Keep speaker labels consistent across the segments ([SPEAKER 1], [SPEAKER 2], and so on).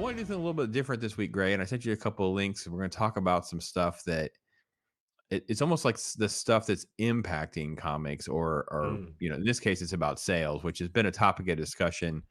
[SPEAKER 1] want to do something a little bit different this week, Gray, and I sent you a couple of links, and we're going to talk about some stuff that it's almost like the stuff that's impacting comics, or
[SPEAKER 2] Mm.
[SPEAKER 1] in this case, it's about sales, which has been a topic of discussion,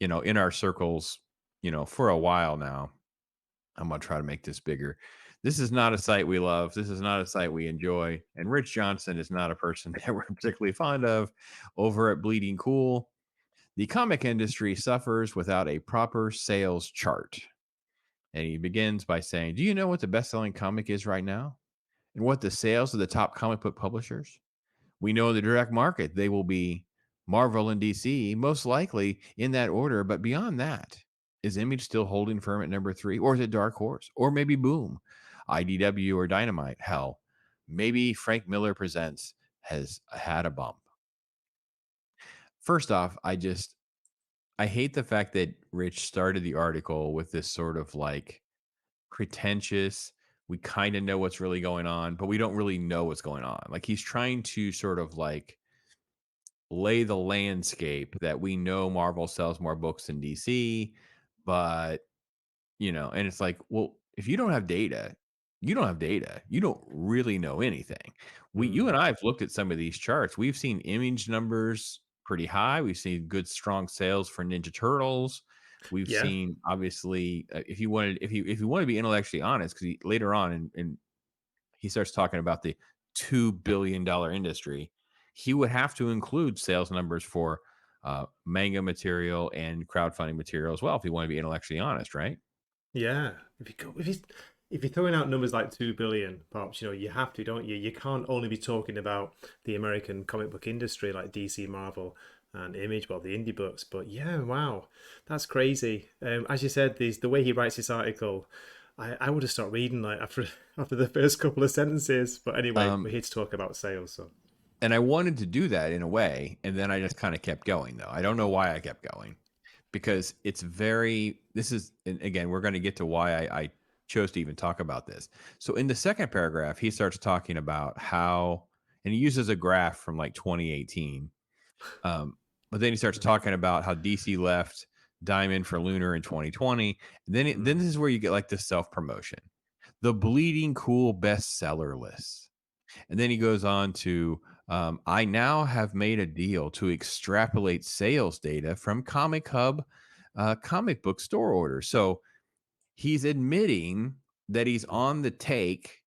[SPEAKER 1] in our circles, for a while now. I'm gonna try to make this bigger. This is not a site we love. This is not a site we enjoy, and Rich Johnston is not a person that we're particularly fond of over at Bleeding Cool. The comic industry suffers without a proper sales chart. And he begins by saying, "Do you know what the best selling comic is right now? And what the sales of the top comic book publishers? We know in the direct market, they will be Marvel and DC, most likely in that order. But beyond that, is Image still holding firm at number three? Or is it Dark Horse? Or maybe Boom, IDW, or Dynamite? Hell, maybe Frank Miller Presents has had a bump." First off, I hate the fact that Rich started the article with this sort of like pretentious, we kind of know what's really going on, but we don't really know what's going on. Like he's trying to sort of like lay the landscape that we know Marvel sells more books than DC, but and it's like, well, if you don't have data, you don't have data. You don't really know anything. You and
[SPEAKER 2] Mm.
[SPEAKER 1] I have looked at some of these charts. We've seen Image numbers pretty high. We've seen good, strong sales for Ninja Turtles. We've
[SPEAKER 2] Yeah.
[SPEAKER 1] seen, obviously, if you want to be intellectually honest, because later on, and he starts talking about the $2 billion industry, he would have to include sales numbers for manga material and crowdfunding material as well, if you want to be intellectually honest, right?
[SPEAKER 2] Yeah. If you're throwing out numbers like 2 billion, perhaps you have to, don't you? You can't only be talking about the American comic book industry like DC, Marvel, and Image, well, the indie books. But yeah, wow, that's crazy. As you said, the way he writes this article, I would have stopped reading like after after the first couple of sentences. But anyway, we're
[SPEAKER 1] Um,
[SPEAKER 2] here to talk about sales, so
[SPEAKER 1] and I wanted to do that in a way, and then I just kind of kept going, though. I don't know why I kept going, because it's very, this is, and again, we're going to get to why I chose to even talk about this. So in the second paragraph, he starts talking about how, and he uses a graph from like 2018. Um, but then he starts talking about how DC left Diamond for Lunar in 2020. And then
[SPEAKER 2] mm.
[SPEAKER 1] this is where you get like the self promotion, the Bleeding Cool bestseller list. And then he goes on to, I now have made a deal to extrapolate sales data from Comic Hub comic book store orders. So he's admitting that he's on the take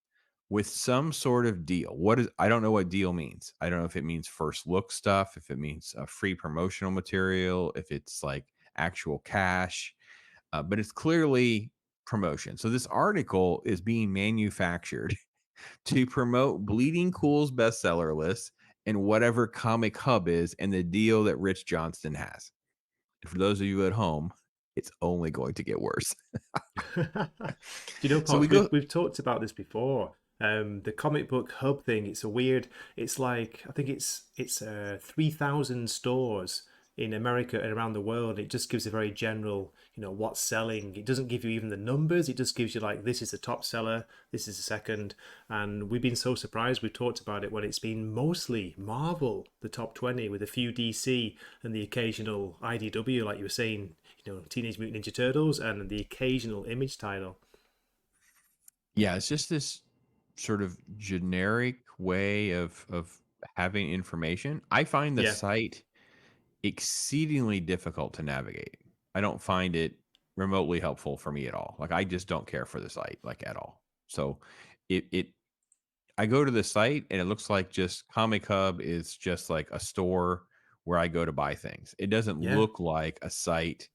[SPEAKER 1] with some sort of deal. I don't know what deal means. I don't know if it means first look stuff, if it means free promotional material, if it's like actual cash, but it's clearly promotion. So this article is being manufactured to promote Bleeding Cool's bestseller list and whatever Comic Hub is and the deal that Rich Johnston has. And for those of you at home, it's only going to get worse.
[SPEAKER 2] Do you know,
[SPEAKER 1] So we
[SPEAKER 2] Pops, we've
[SPEAKER 1] go,
[SPEAKER 2] we've talked about this before. The comic book hub thing, it's a weird, it's like I think it's 3,000 stores in America and around the world. It just gives a very general, what's selling. It doesn't give you even the numbers, it just gives you like this is the top seller, this is the second. And we've been so surprised, we've talked about it when it's been mostly Marvel, the top 20, with a few DC and the occasional IDW, like you were saying, Teenage Mutant Ninja Turtles and the occasional Image title.
[SPEAKER 1] yeah, it's just this sort of generic way of having information. I find the
[SPEAKER 2] Yeah,
[SPEAKER 1] site exceedingly difficult to navigate. I don't find it remotely helpful for me at all. Like I just don't care for the site like at all. So it I go to the site and it looks like just Comic Hub is just like a store where I go to buy things. It doesn't
[SPEAKER 2] yeah,
[SPEAKER 1] look like a site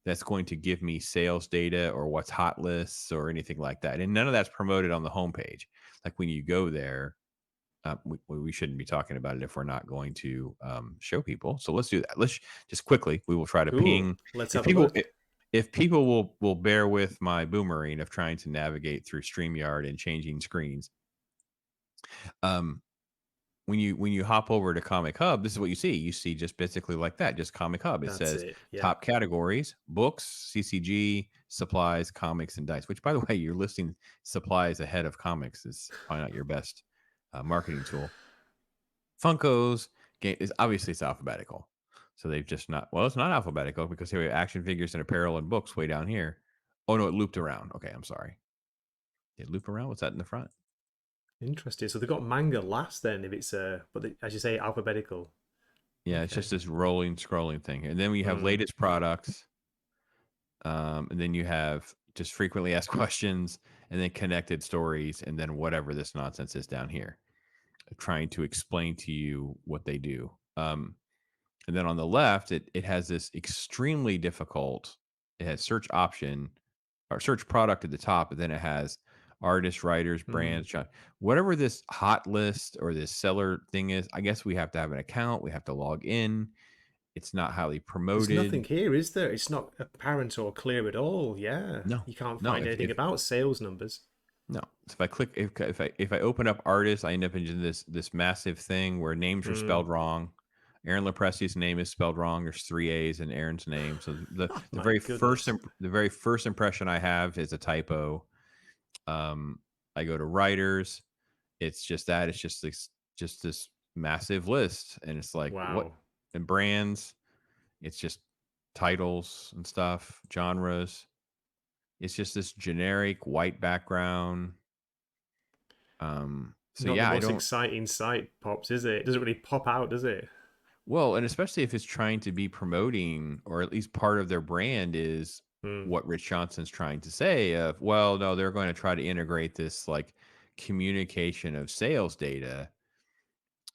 [SPEAKER 1] that's going to give me sales data or what's hot lists or anything like that. And none of that's promoted on the homepage. Like when you go there, we shouldn't be talking about it if we're not going to show people. So let's do that. Let's just quickly. We will try to
[SPEAKER 2] cool.
[SPEAKER 1] ping
[SPEAKER 2] Let's
[SPEAKER 1] if
[SPEAKER 2] have a
[SPEAKER 1] people
[SPEAKER 2] look.
[SPEAKER 1] if people will bear with my boomerang of trying to navigate through Streamyard and changing screens. Um, when you hop over to Comic Hub, this is what you see. You see just basically like that, just Comic Hub. It
[SPEAKER 2] That's
[SPEAKER 1] says
[SPEAKER 2] it. Yeah.
[SPEAKER 1] top categories: books, CCG, supplies, comics, and dice. Which, by the way, you're listing supplies ahead of comics is probably not your best marketing tool. Funkos game is obviously it's alphabetical. So they've just not, well, it's not alphabetical because here we have action figures and apparel and books way down here. Oh no, it looped around. Okay, I'm sorry. It looped around. What's that in the front?
[SPEAKER 2] Interesting. So they've got manga last then, if it's but as you say, alphabetical.
[SPEAKER 1] Yeah, it's just
[SPEAKER 2] Okay.
[SPEAKER 1] this rolling, scrolling thing. And then we have
[SPEAKER 2] Hmm.
[SPEAKER 1] latest products. And then you have just frequently asked questions and then connected stories. And then whatever this nonsense is down here, trying to explain to you what they do. And then on the left, it has this extremely difficult, it has search option or search product at the top, and then it has artists, writers,
[SPEAKER 2] Hmm.
[SPEAKER 1] brands, whatever this hot list or this seller thing is. I guess we have to have an account. We have to log in. It's not highly
[SPEAKER 2] There's
[SPEAKER 1] promoted.
[SPEAKER 2] nothing here, is there? It's not apparent or clear at all. Yeah.
[SPEAKER 1] No,
[SPEAKER 2] You can't
[SPEAKER 1] no.
[SPEAKER 2] find anything about sales numbers.
[SPEAKER 1] No, if I click, if I open up artists, I end up in this massive thing where names are
[SPEAKER 2] Hmm.
[SPEAKER 1] spelled wrong. Aaron Lepresti's name is spelled wrong. There's three A's in Aaron's name. So
[SPEAKER 2] My goodness.
[SPEAKER 1] the very first impression I have is a typo. Um, I go to writers. It's just that. It's just this massive list, and it's like what,
[SPEAKER 2] Wow.
[SPEAKER 1] and brands. It's just titles and stuff, genres. It's just this generic white background. So
[SPEAKER 2] Not the
[SPEAKER 1] yeah, I
[SPEAKER 2] most
[SPEAKER 1] don't.
[SPEAKER 2] exciting sight, Pops, is it? It doesn't really pop out, does it?
[SPEAKER 1] Well, and especially if it's trying to be promoting, or at least part of their brand is
[SPEAKER 2] Hmm.
[SPEAKER 1] what Rich Johnston's trying to say of, well, no, they're going to try to integrate this like communication of sales data.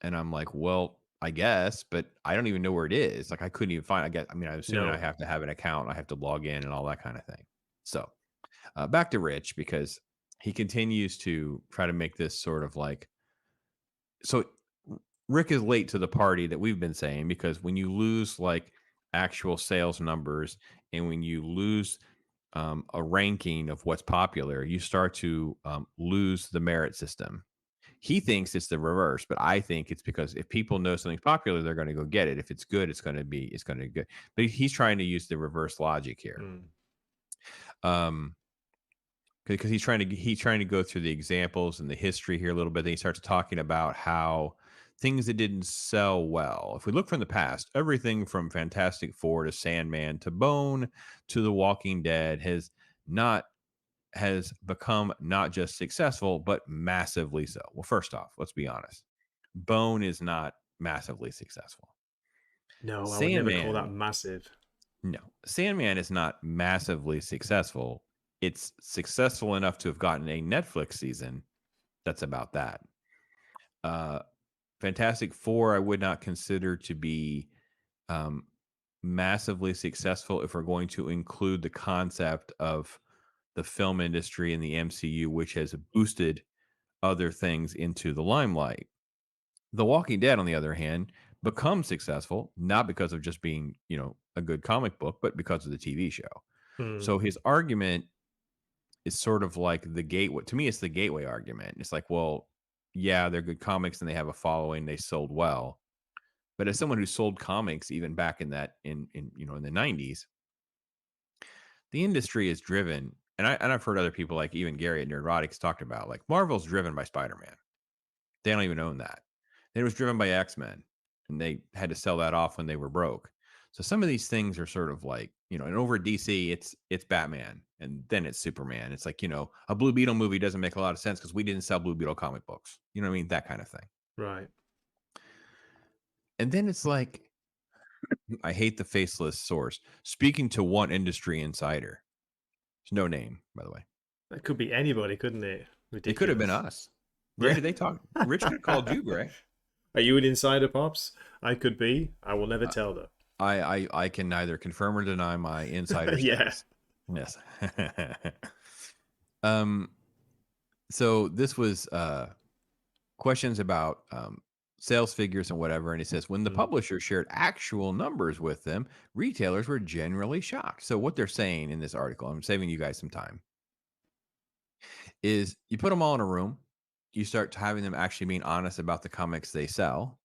[SPEAKER 1] And I'm like, well, I guess, but I don't even know where it is. Like I couldn't even find, I guess, I mean, I'm assuming I
[SPEAKER 2] No.
[SPEAKER 1] have to have an account, I have to log in and all that kind of thing. So back to Rich, because he continues to try to make this sort of like, so Rick is late to the party that we've been saying, because when you lose like actual sales numbers and when you lose a ranking of what's popular, you start to lose the merit system. He thinks it's the reverse, but I think it's because if people know something's popular, they're going to go get it. If it's good, it's going to be good. But he's trying to use the reverse logic here.
[SPEAKER 2] Hmm.
[SPEAKER 1] Um, because he's trying to go through the examples and the history here a little bit. Then he starts talking about how things that didn't sell well. If we look from the past, everything from Fantastic Four to Sandman to Bone to The Walking Dead not has become not just successful but massively so. Well, first off, let's be honest. Bone is not massively successful.
[SPEAKER 2] No, I would never call that
[SPEAKER 1] Sandman,
[SPEAKER 2] massive.
[SPEAKER 1] no. Sandman is not massively successful. It's successful enough to have gotten a Netflix season. That's about that. Uh, Fantastic Four, I would not consider to be um, massively successful if we're going to include the concept of the film industry and the MCU, which has boosted other things into the limelight. The Walking Dead, on the other hand, becomes successful not because of just being, a good comic book, but because of the TV show.
[SPEAKER 2] Hmm.
[SPEAKER 1] So his argument is sort of like the gateway. To me, it's the gateway argument. It's like, well, yeah, they're good comics and they have a following. They sold well. But as someone who sold comics even back in that in the 90s, the industry is driven, and I've heard other people like even Gary at Nerdrotics talked about like Marvel's driven by Spider-Man. They don't even own that. It was driven by X-Men, and they had to sell that off when they were broke. So some of these things are sort of like, and over at DC, it's Batman, and then it's Superman. It's like, a Blue Beetle movie doesn't make a lot of sense because we didn't sell Blue Beetle comic books. You know what I mean? That kind of thing.
[SPEAKER 2] Right.
[SPEAKER 1] And then it's like, I hate the faceless source. Speaking to one industry insider. There's no name, by the way.
[SPEAKER 2] That could be anybody, couldn't it?
[SPEAKER 1] It could have been
[SPEAKER 2] Ridiculous.
[SPEAKER 1] us.
[SPEAKER 2] Yeah.
[SPEAKER 1] Granted, they talk. Rich could have called you, Gray.
[SPEAKER 2] Are you an insider, Pops? I could be. I will never
[SPEAKER 1] Uh,
[SPEAKER 2] tell them.
[SPEAKER 1] I can neither confirm or deny my insider
[SPEAKER 2] Yeah.
[SPEAKER 1] status. Yes. um. So this was questions about sales figures and whatever, and it says when the
[SPEAKER 2] Hmm.
[SPEAKER 1] publisher shared actual numbers with them, retailers were generally shocked. So what they're saying in this article, I'm saving you guys some time, is you put them all in a room, you start having them actually being honest about the comics they sell,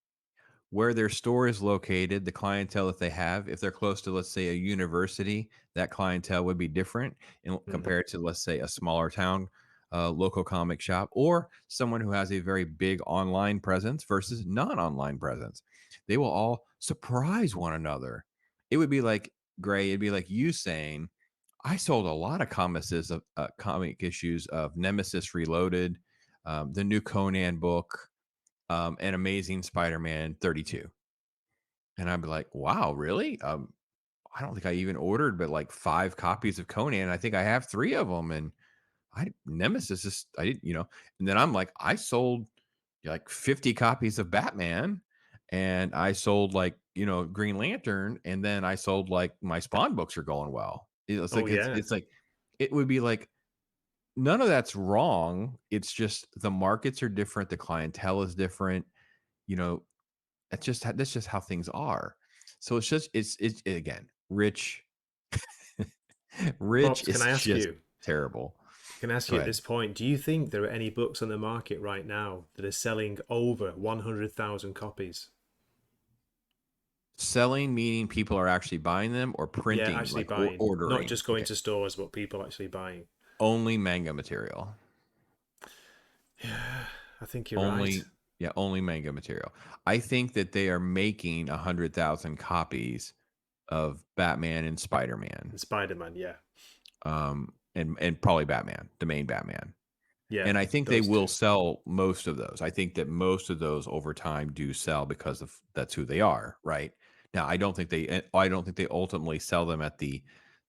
[SPEAKER 1] where their store is located, the clientele that they have. If they're close to, let's say, a university, that clientele would be different
[SPEAKER 2] Hmm.
[SPEAKER 1] compared to, let's say, a smaller town local comic shop, or someone who has a very big online presence versus non-online presence. they will all surprise one another. It would be like, Gray, it'd be like you saying, I sold a lot of comic issues of Nemesis Reloaded, the new Conan book, and Amazing Spider-Man 32. And I'd be like, wow, really? I don't think I even ordered but like 5 copies of Conan. I think I have 3 of them. And I Nemesis is I didn't, and then I'm like, I sold like 50 copies of Batman, and I sold like, Green Lantern, and then I sold like my Spawn books are going well. It's
[SPEAKER 2] Oh
[SPEAKER 1] like
[SPEAKER 2] yeah.
[SPEAKER 1] it's like it would be like none of that's wrong. It's just the markets are different, the clientele is different, you know, that's just how things are. So it's again, rich
[SPEAKER 2] Pops, can
[SPEAKER 1] is
[SPEAKER 2] I ask
[SPEAKER 1] just
[SPEAKER 2] you?
[SPEAKER 1] terrible.
[SPEAKER 2] Can I ask
[SPEAKER 1] Go
[SPEAKER 2] you at
[SPEAKER 1] ahead.
[SPEAKER 2] this point, do you think there are any books on the market right now that are selling over 100,000 copies?
[SPEAKER 1] Selling, meaning people are actually buying them or
[SPEAKER 2] Yeah,
[SPEAKER 1] printing,
[SPEAKER 2] actually
[SPEAKER 1] like
[SPEAKER 2] buying. Not
[SPEAKER 1] ordering.
[SPEAKER 2] just going
[SPEAKER 1] Okay.
[SPEAKER 2] to stores, but people actually buying.
[SPEAKER 1] Only manga material.
[SPEAKER 2] Yeah, I think you're right.
[SPEAKER 1] Only, yeah, only manga material. I think that they are making 100,000 copies of Batman and Spider-Man,
[SPEAKER 2] And Spider-Man, yeah.
[SPEAKER 1] and probably Batman, the main Batman.
[SPEAKER 2] Yeah,
[SPEAKER 1] And I think they
[SPEAKER 2] those
[SPEAKER 1] will
[SPEAKER 2] two.
[SPEAKER 1] sell most of those. I think that most of those over time do sell because of that's who they are, right? Now, I don't think they ultimately sell them at the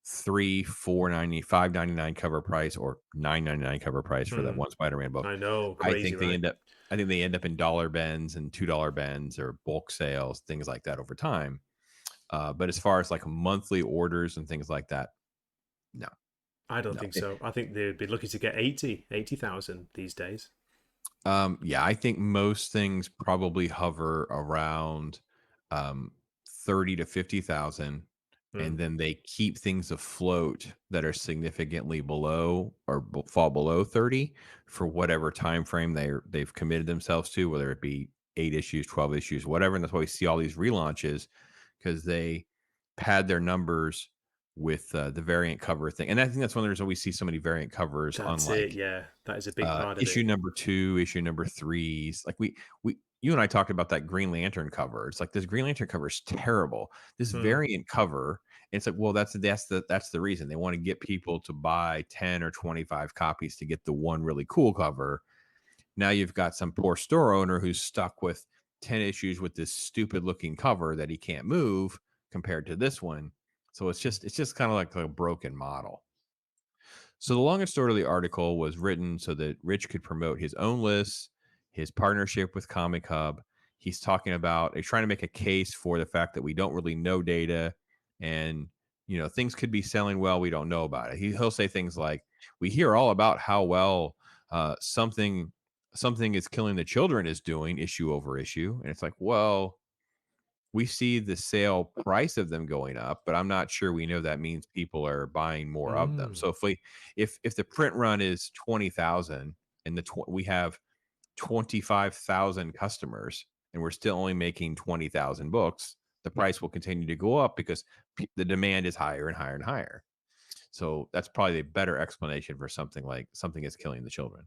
[SPEAKER 1] 3, 4.90, 5.99 cover price or 9.99 cover price for that
[SPEAKER 2] Hmm.
[SPEAKER 1] one Spider-Man book.
[SPEAKER 2] I know,
[SPEAKER 1] I
[SPEAKER 2] crazy,
[SPEAKER 1] think they
[SPEAKER 2] right?
[SPEAKER 1] end up I think they end up in dollar bends and $2 bends or bulk sales, things like that over time. But as far as like monthly orders and things like that, no,
[SPEAKER 2] I don't
[SPEAKER 1] no.
[SPEAKER 2] think so. I think they'd be lucky to get 80,000 these days.
[SPEAKER 1] Yeah, I think most things probably hover around 30 to 50,000,
[SPEAKER 2] Hmm.
[SPEAKER 1] and then they keep things afloat that are significantly below or fall below 30 for whatever time frame they've committed themselves to, whether it be 8 issues, 12 issues, whatever. And that's why we see all these relaunches because they pad their numbers with the variant cover thing. And I think that's one of the reasons we see so many variant covers on
[SPEAKER 2] That's it,
[SPEAKER 1] like
[SPEAKER 2] yeah. That is a big part of
[SPEAKER 1] issue
[SPEAKER 2] it.
[SPEAKER 1] number 2, issue number 3s. Like we you and I talked about that Green Lantern cover. It's like this Green Lantern cover is terrible. This
[SPEAKER 2] Hmm.
[SPEAKER 1] variant cover, and it's like, well, that's the reason. They want to get people to buy 10 or 25 copies to get the one really cool cover. Now you've got some poor store owner who's stuck with 10 issues with this stupid looking cover that he can't move compared to this one. So it's just kind of like a broken model. So the long and short of the article was written so that Rich could promote his own lists, his partnership with Comic Hub. He's trying to make a case for the fact that we don't really know data, and things could be selling well, we don't know about it. He'll say things like, "We hear all about how well something is killing the children is doing issue over issue," and it's like, well, we see the sale price of them going up, but I'm not sure we know that means people are buying more of them.
[SPEAKER 2] Mm.
[SPEAKER 1] So if the print run is 20,000 and we have 25,000 customers and we're still only making 20,000 books, the price will continue to go up because the demand is higher and higher and higher. So that's probably a better explanation for something like something is killing the children.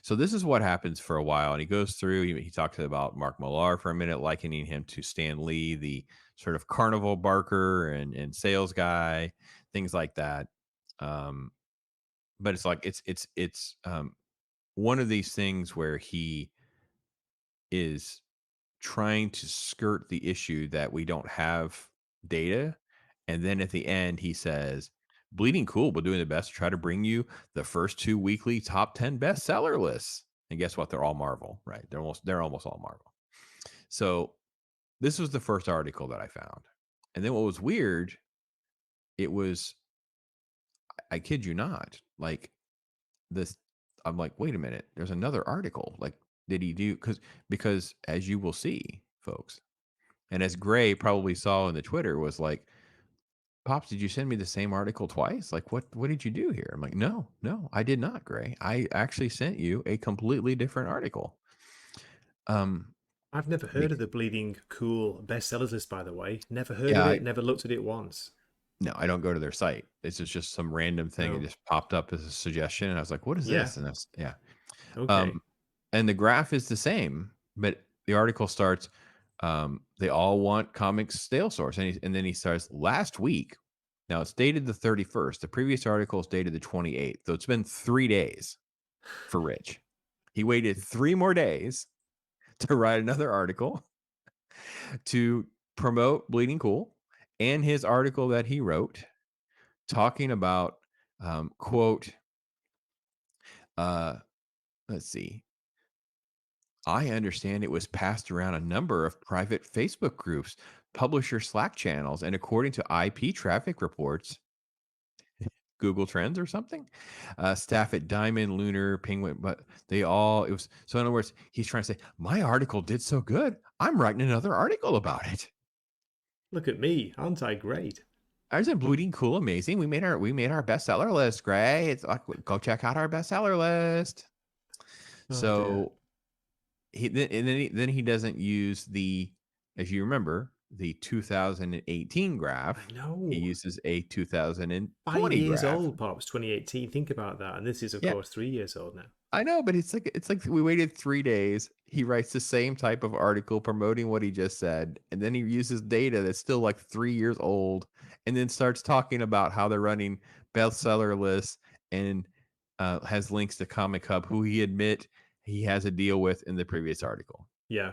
[SPEAKER 1] So this is what happens for a while, and he goes through. He talks about Mark Millar for a minute, likening him to Stan Lee, the sort of carnival barker and sales guy, things like that. Um, but it's like it's one of these things where he is trying to skirt the issue that we don't have data, and then at the end he says, "Bleeding Cool, but doing the best to try to bring you the first 2 weekly top 10 bestseller lists." And guess what? They're all Marvel, right? They're almost all Marvel. So, this was the first article that I found. And then what was weird, it was I kid you not, like this I'm like, "Wait a minute, there's another article." Like, did he do because as you will see, folks, and as Gray probably saw in the Twitter was like, "Pops, did you send me the same article twice? Like, what did you do here?" I'm like, "No, no, I did not, Gray. I actually sent you a completely different article." Um,
[SPEAKER 2] I've never heard of
[SPEAKER 1] bec
[SPEAKER 2] the Bleeding Cool bestsellers list, by the way. Never heard
[SPEAKER 1] yeah,
[SPEAKER 2] of it, never looked at it once.
[SPEAKER 1] no, I don't go to their site. This is just some random thing. It
[SPEAKER 2] Oh,
[SPEAKER 1] just popped up as a suggestion, and I was like, "What is
[SPEAKER 2] yeah.
[SPEAKER 1] this?" And that's yeah.
[SPEAKER 2] Okay.
[SPEAKER 1] Um, and the graph is the same, but the article starts. They all want comics sale source. And then he starts last week. Now it's dated the 31st. The previous article is dated the 28th. So it's been 3 days for Rich. He waited 3 more days to write another article to promote Bleeding Cool and his article that he wrote talking about, quote, uh, let's see. I understand it was passed around a number of private Facebook groups, publisher Slack channels, and according to IP traffic reports, Google Trends or something, staff at Diamond, Lunar, Penguin, but they all, it was, so in other words, he's trying to say, my article did so good. I'm writing another article about it.
[SPEAKER 2] Look at me, aren't I great?
[SPEAKER 1] Ours is Bleeding Cool, amazing. We made our bestseller list, Gray. It's like go check out our bestseller list.
[SPEAKER 2] Oh dear.
[SPEAKER 1] So then he doesn't use the, as you remember, the 2018
[SPEAKER 2] I
[SPEAKER 1] graph. He
[SPEAKER 2] know.
[SPEAKER 1] uses a
[SPEAKER 2] 5
[SPEAKER 1] 2020
[SPEAKER 2] years
[SPEAKER 1] graph.
[SPEAKER 2] old, Pops, 2018. Think about that. And this is, of
[SPEAKER 1] Yeah,
[SPEAKER 2] course, 3 years old now.
[SPEAKER 1] I know, but it's like we waited 3 days. He writes the same type of article promoting what he just said, and then he uses data that's still like 3 years old, and then starts talking about how they're running bestseller lists and has links to Comic Hub, who he admit he has a deal with in the previous article,
[SPEAKER 2] Yeah.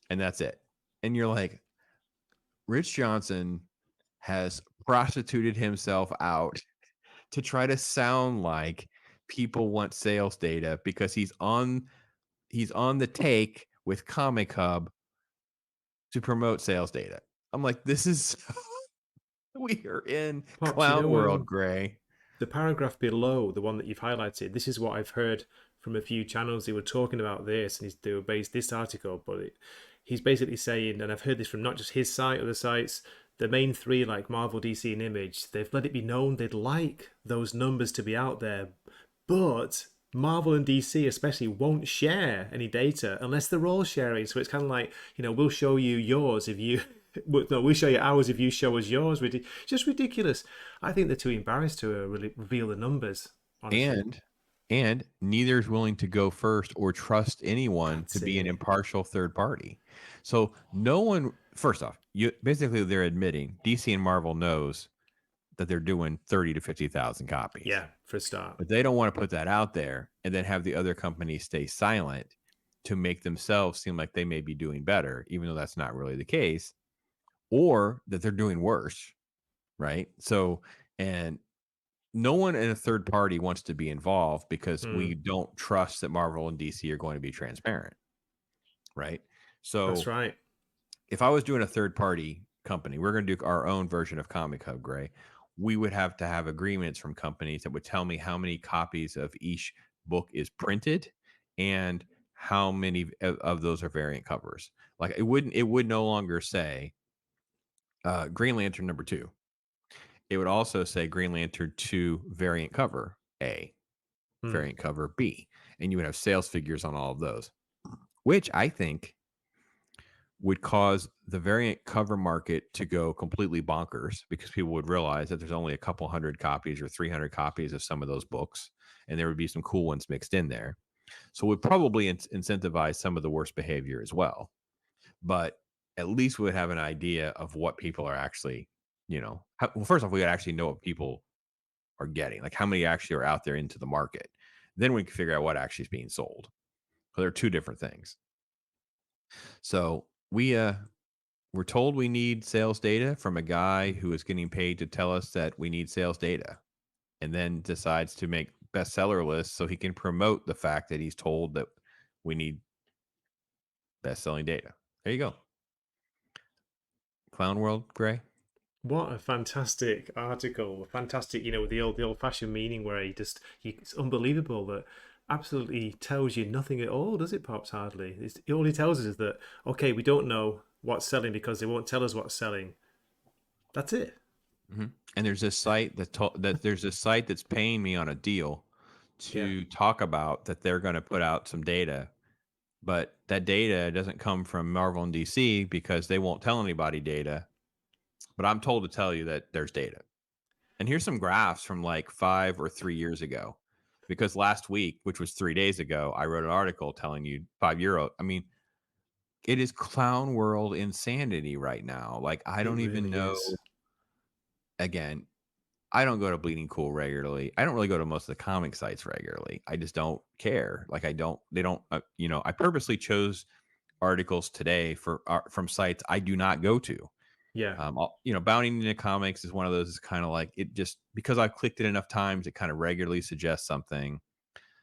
[SPEAKER 1] and that's it. And you're like, Rich Johnson has prostituted himself out to try to sound like people want sales data because he's on the take with Comic Hub to promote sales data. I'm like, this is we are in
[SPEAKER 2] Pops,
[SPEAKER 1] clown world, Gray.
[SPEAKER 2] the paragraph below, the one that you've highlighted, this is what I've heard from a few channels. They were talking about this, and they were based this article, but he's basically saying, and I've heard this from not just his site, other sites, the main three like Marvel, DC, and Image, they've let it be known they'd like those numbers to be out there, but Marvel and DC especially won't share any data unless they're all sharing. So it's kind of like, we'll show you yours if you. No, we'll show you ours if you show us yours. Just ridiculous. I think they're too embarrassed to really reveal the numbers, honestly.
[SPEAKER 1] And neither is willing to go first or trust anyone to
[SPEAKER 2] That's
[SPEAKER 1] be an
[SPEAKER 2] it.
[SPEAKER 1] impartial third party. So no one, first off, you basically they're admitting DC and Marvel knows that they're doing 30 to 50,000 copies.
[SPEAKER 2] Yeah, for a start.
[SPEAKER 1] But they don't want to put that out there and then have the other companies stay silent to make themselves seem like they may be doing better, even though that's not really the case, or that they're doing worse, right? So, and no one in a third party wants to be involved because
[SPEAKER 2] Hmm,
[SPEAKER 1] we don't trust that Marvel and DC are going to be transparent, right?
[SPEAKER 2] that's
[SPEAKER 1] So,
[SPEAKER 2] right.
[SPEAKER 1] if I was doing a third party company, we're going to do our own version of Comic Hub, Gray. We would have to have agreements from companies that would tell me how many copies of each book is printed and how many of those are variant covers. Like it would no longer say Green Lantern number 2. It would also say Green Lantern 2 variant cover A,
[SPEAKER 2] Hmm,
[SPEAKER 1] variant cover B, and you would have sales figures on all of those, which I think would cause the variant cover market to go completely bonkers because people would realize that there's only a couple hundred copies or 300 copies of some of those books, and there would be some cool ones mixed in there. So it would probably incentivize some of the worst behavior as well. But at least we would have an idea of what people are actually, well, first off, we would actually know what people are getting, like how many actually are out there into the market. Then we can figure out what actually is being sold. So they're two different things. So we're told we need sales data from a guy who is getting paid to tell us that we need sales data and then decides to make bestseller lists so he can promote the fact that he's told that we need best-selling data. There you go. Clown World, Gray.
[SPEAKER 2] what a fantastic article! Fantastic, the old fashioned meaning where it's unbelievable that absolutely tells you nothing at all, does it, Pops? Hardly. All he tells us is that okay, we don't know what's selling because they won't tell us what's selling. That's it.
[SPEAKER 1] And there's this site that there's this site that's paying me on a deal
[SPEAKER 2] Yeah.
[SPEAKER 1] to talk about that they're going to put out some data, but that data doesn't come from Marvel and DC because they won't tell anybody data. But I'm told to tell you that there's data. And here's some graphs from like 5 or 3 years ago. Because last week, which was 3 days ago, I wrote an article telling you 5 year old. I mean, it is clown world insanity right now. Like, I
[SPEAKER 2] It
[SPEAKER 1] don't even
[SPEAKER 2] really is.
[SPEAKER 1] know. Again, I don't go to Bleeding Cool regularly. I don't really go to most of the comic sites regularly. I just don't care. Like, I don't. They don't. I purposely chose articles today from sites I do not go to.
[SPEAKER 2] Yeah.
[SPEAKER 1] Bounty into comics is one of those. Is kind of like it just because I've clicked it enough times, it kind of regularly suggests something.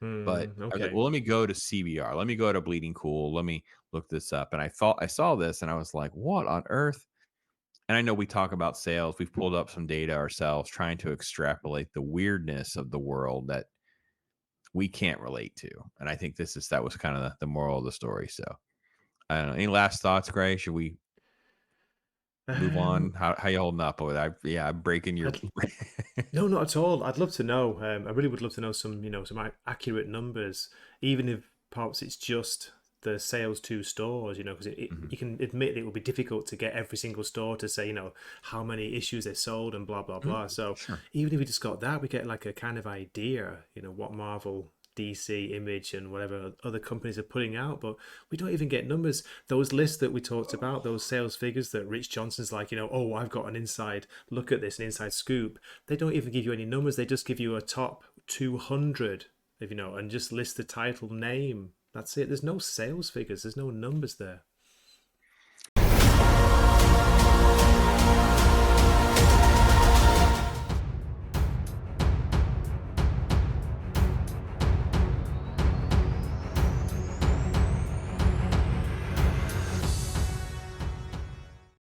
[SPEAKER 1] But I was like,
[SPEAKER 2] Okay.
[SPEAKER 1] well, let me go to CBR. Let me go to Bleeding Cool. Let me look this up. And I thought I saw this, and I was like, what on earth? And I know we talk about sales. We've pulled up some data ourselves, trying to extrapolate the weirdness of the world that we can't relate to. And I think that was kind of the moral of the story. So I don't know. Any last thoughts, Gray? Should we move on?
[SPEAKER 2] Um,
[SPEAKER 1] How you holding up over there? I'm breaking your.
[SPEAKER 2] I'd No, not at all. I'd love to know. I really would love to know some, some accurate numbers, even if perhaps it's just the sales to stores. Because
[SPEAKER 1] Mhm.
[SPEAKER 2] you can admit it will be difficult to get every single store to say, how many issues they sold and blah blah
[SPEAKER 1] Mm,
[SPEAKER 2] blah. So
[SPEAKER 1] sure.
[SPEAKER 2] even if we just got that, we get like a kind of idea, what Marvel, DC, Image, and whatever other companies are putting out, but we don't even get numbers. Those lists that we talked about, those sales figures that Rich Johnston's like, oh, I've got an inside look at this, an inside scoop. They don't even give you any numbers. They just give you a top 200, if and just list the title name. That's it. There's no sales figures. There's no numbers there.